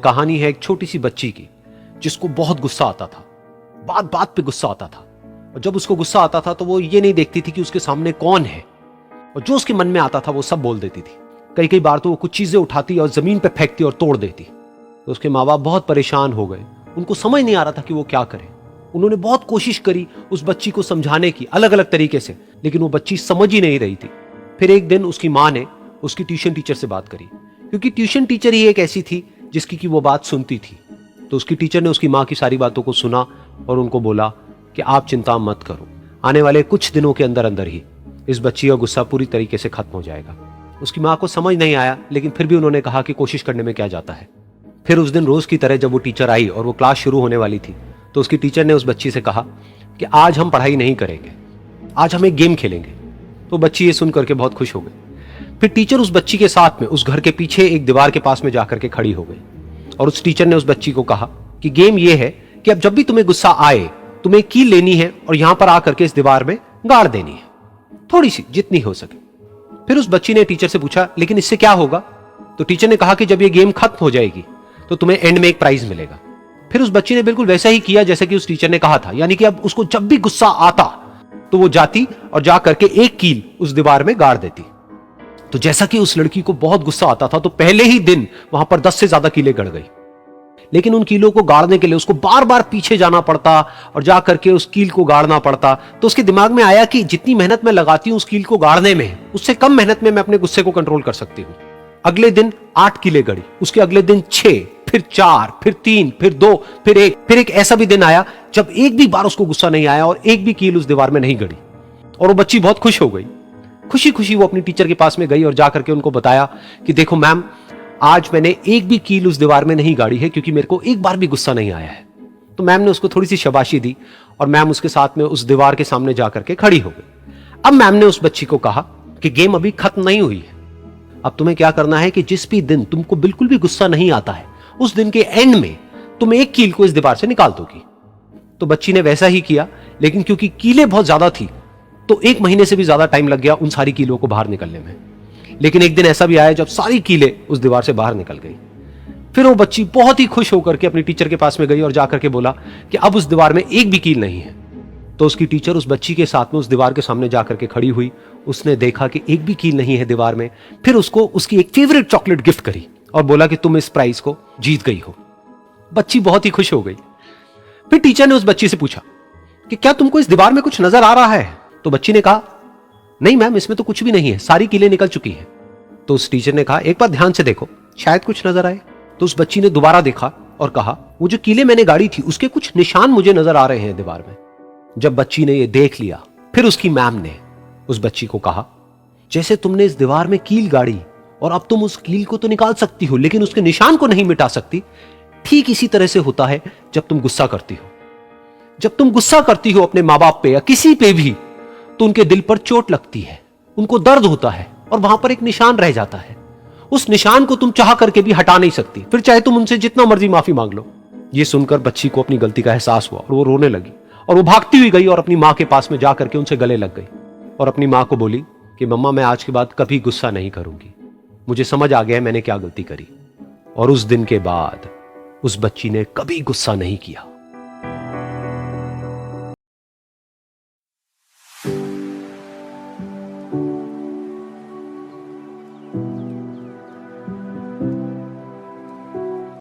कहानी है एक छोटी सी बच्ची की जिसको बहुत गुस्सा आता था, बात बात पे गुस्सा आता था। और जब उसको गुस्सा आता था तो वो ये नहीं देखती थी कि उसके सामने कौन है, और जो उसके मन में आता था वो सब बोल देती थी। कई कई बार तो वो कुछ चीजें उठाती और जमीन पे फेंकती और तोड़ देती। तो उसके माँ बाप बहुत परेशान हो गए, उनको समझ नहीं आ रहा था कि वो क्या करे। उन्होंने बहुत कोशिश करी उस बच्ची को समझाने की अलग अलग तरीके से, लेकिन वो बच्ची समझ ही नहीं रही थी। फिर एक दिन उसकी माँ ने उसकी ट्यूशन टीचर से बात करी, क्योंकि ट्यूशन टीचर ही एक ऐसी थी जिसकी कि वो बात सुनती थी। तो उसकी टीचर ने उसकी माँ की सारी बातों को सुना और उनको बोला कि आप चिंता मत करो, आने वाले कुछ दिनों के अंदर अंदर ही इस बच्ची का गुस्सा पूरी तरीके से खत्म हो जाएगा। उसकी माँ को समझ नहीं आया, लेकिन फिर भी उन्होंने कहा कि कोशिश करने में क्या जाता है। फिर उस दिन रोज की तरह जब वो टीचर आई और वो क्लास शुरू होने वाली थी, तो उसकी टीचर ने उस बच्ची से कहा कि आज हम पढ़ाई नहीं करेंगे, आज हम एक गेम खेलेंगे। तो बच्ची ये सुन करके बहुत खुश हो गई। फिर टीचर उस बच्ची के साथ में उस घर के पीछे एक दीवार के पास में जाकर के खड़ी हो गई, और उस टीचर ने उस बच्ची को कहा कि गेम ये है कि अब जब भी तुम्हें गुस्सा आए, तुम्हें कील लेनी है और यहां पर आकर के इस दीवार में गाड़ देनी है, थोड़ी सी, जितनी हो सके। फिर उस बच्ची ने टीचर से पूछा, लेकिन इससे क्या होगा? तो टीचर ने कहा कि जब ये गेम खत्म हो जाएगी तो तुम्हें एंड में एक प्राइज मिलेगा। फिर उस बच्ची ने बिल्कुल वैसा ही किया जैसे कि उस टीचर ने कहा था, यानी कि अब उसको जब भी गुस्सा आता तो वो जाती और जा करके एक कील उस दीवार में गाड़ देती। तो जैसा कि उस लड़की को बहुत गुस्सा आता था, तो पहले ही दिन वहां पर 10 से ज्यादा कीलें गड़ गई। लेकिन उन कीलों को गाड़ने के लिए उसको बार बार पीछे जाना पड़ता और जा करके उस कील को गाड़ना पड़ता। तो उसके दिमाग में आया कि जितनी मेहनत मैं लगाती हूं उस कील को गाड़ने में, उससे कम मेहनत में मैं अपने गुस्से को कंट्रोल कर सकती हूं। अगले दिन 8 कीलें गड़ी, उसके अगले दिन 6, फिर 4, फिर 3, फिर 2, फिर 1। फिर एक ऐसा भी दिन आया जब एक भी बार उसको गुस्सा नहीं आया और एक भी कील उस दीवार में नहीं गड़ी, और वो बच्ची बहुत खुश हो गई। खुशी खुशी वो अपनी टीचर के पास में गई और जाकर के उनको बताया कि देखो मैम, आज मैंने एक भी कील उस दीवार में नहीं गाड़ी है, क्योंकि मेरे को एक बार भी गुस्सा नहीं आया है। तो मैम ने उसको थोड़ी सी शाबाशी दी और मैम उसके साथ में उस दीवार के सामने जाकर के खड़ी हो गई। अब मैम ने उस बच्ची को कहा कि गेम अभी खत्म नहीं हुई है, अब तुम्हें क्या करना है कि जिस भी दिन तुमको बिल्कुल भी गुस्सा नहीं आता है, उस दिन के एंड में तुम एक कील को इस दीवार से निकाल दोगी। तो बच्ची ने वैसा ही किया, लेकिन क्योंकि कीलें बहुत ज्यादा थी तो 1 महीने से भी ज्यादा टाइम लग गया उन सारी कीलों को बाहर निकलने में। लेकिन एक दिन ऐसा भी आया जब सारी कीलें उस दीवार से बाहर निकल गई। फिर वो बच्ची बहुत ही खुश होकर के अपनी टीचर के पास में गई और जाकर के बोला कि अब उस दीवार में एक भी कील नहीं है। तो उसकी टीचर उस बच्ची के साथ में उस दीवार के सामने जाकर के खड़ी हुई। उसने देखा कि एक भी कील नहीं है दीवार में। फिर उसको उसकी एक फेवरेट चॉकलेट गिफ्ट करी और बोला कि तुम इस प्राइज को जीत गई हो। बच्ची बहुत ही खुश हो गई। फिर टीचर ने उस बच्ची से पूछा कि क्या तुमको इस दीवार में कुछ नजर आ रहा है? तो बच्ची ने कहा, नहीं मैम, इसमें तो कुछ भी नहीं है, सारी कीलें निकल चुकी हैं। तो उस टीचर ने कहा, एक बार ध्यान से देखो, शायद कुछ नजर आए। तो उस बच्ची ने दोबारा देखा और कहा, वो जो कीलें मैंने गाड़ी थी उसके कुछ निशान मुझे नजर आ रहे हैं दीवार में। जब बच्ची ने ये देख लिया, फिर उसकी मैम ने उस बच्ची को कहा, जैसे तुमने इस दीवार में कील गाड़ी और अब तुम उस कील को तो निकाल सकती हो लेकिन उसके निशान को नहीं मिटा सकती, ठीक इसी तरह से होता है जब तुम गुस्सा करती हो। जब तुम गुस्सा करती हो अपने माँ बाप पे या किसी पे भी, तो उनके दिल पर चोट लगती है, उनको दर्द होता है और वहां पर एक निशान रह जाता है। उस निशान को तुम चाह करके भी हटा नहीं सकती, फिर चाहे तुम उनसे जितना मर्जी माफी मांग लो। ये सुनकर बच्ची को अपनी गलती का एहसास हुआ और वो रोने लगी और वो भागती हुई गई और अपनी माँ के पास में जाकर के उनसे गले लग गई और अपनी माँ को बोली कि मम्मा, मैं आज के बाद कभी गुस्सा नहीं करूंगी, मुझे समझ आ गया है मैंने क्या गलती करी। और उस दिन के बाद उस बच्ची ने कभी गुस्सा नहीं किया।